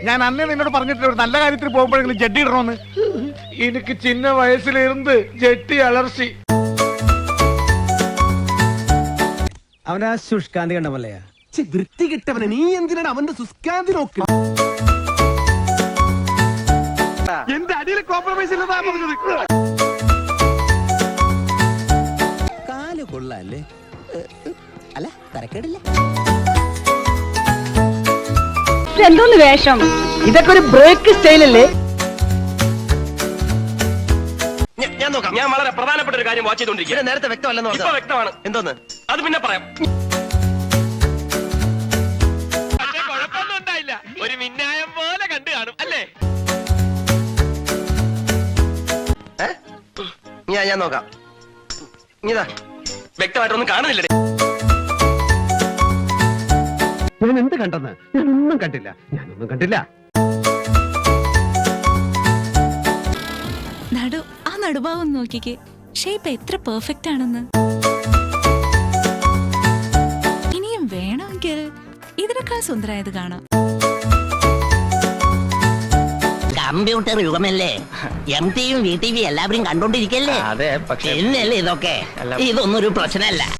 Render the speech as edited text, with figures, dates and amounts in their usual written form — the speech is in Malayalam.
ഞാൻ അന്നേ നിന്നോട് പറഞ്ഞിട്ടില്ല ഒരു നല്ല കാര്യത്തിൽ പോകുമ്പോഴെങ്കിലും ജഡ്ഡി ഇടണമെന്ന്. എനിക്ക് ചിന്ന വയസ്സിലിരുന്ന് ജെട്ടി അലർച്ചി. അവനാ ശുഷ്കാന്തി കണ്ടമല്ലയാ വൃത്തി കിട്ടവനെ. നീ എന്തിനാണ് അവന്റെ ശുഷ്കാന്തി നോക്ക്? എന്റെ അടിയിൽ കോംപ്രമൈസ് ഇല്ലെന്നാ പറഞ്ഞത്. കാല് കൊള്ളാല്ലേ? അല്ല തരക്കേടില്ല. എന്തോന്ന് വേഷം? ഇതൊക്കെ ഒരു ബ്രേക്ക് സ്റ്റൈലല്ലേ? ഞാൻ നോക്കാം. ഞാൻ വളരെ പ്രധാനപ്പെട്ട ഒരു കാര്യം വാച്ച് ചെയ്തോണ്ടിരിക്കുക. നേരത്തെ വ്യക്തമല്ലെന്ന് ഇപ്പൊ വ്യക്തമാണ്. എന്തോന്ന്? അത് പിന്നെ പറയാം. കുഴപ്പമൊന്നും ഉണ്ടായില്ല. ഒരു മിന്നായം പോലെ കണ്ടു കാണും അല്ലേ? ഞാൻ നോക്കാം. ഇതാ വ്യക്തമായിട്ടൊന്നും കാണുന്നില്ലേ? ഞാൻ എന്ത് കണ്ടെന്ന്? ഞാനൊന്നും കണ്ടില്ല. ആ നടുഭാവം നോക്കിക്കേ, ഷേപ്പ് എത്ര പെർഫെക്റ്റ് ആണെന്ന്. ഇനിയും വേണമെങ്കിൽ ഇതിനേക്കാൾ സുന്ദരായത് കാണാം. കമ്പ്യൂട്ടർ യുഗമല്ലേ? MTV VTV എല്ലാവരും കണ്ടോണ്ടിരിക്കല്ലേ? അതെ, പക്ഷേ ഇതൊക്കെ ഇതൊന്നും ഒരു പ്രശ്നമല്ല.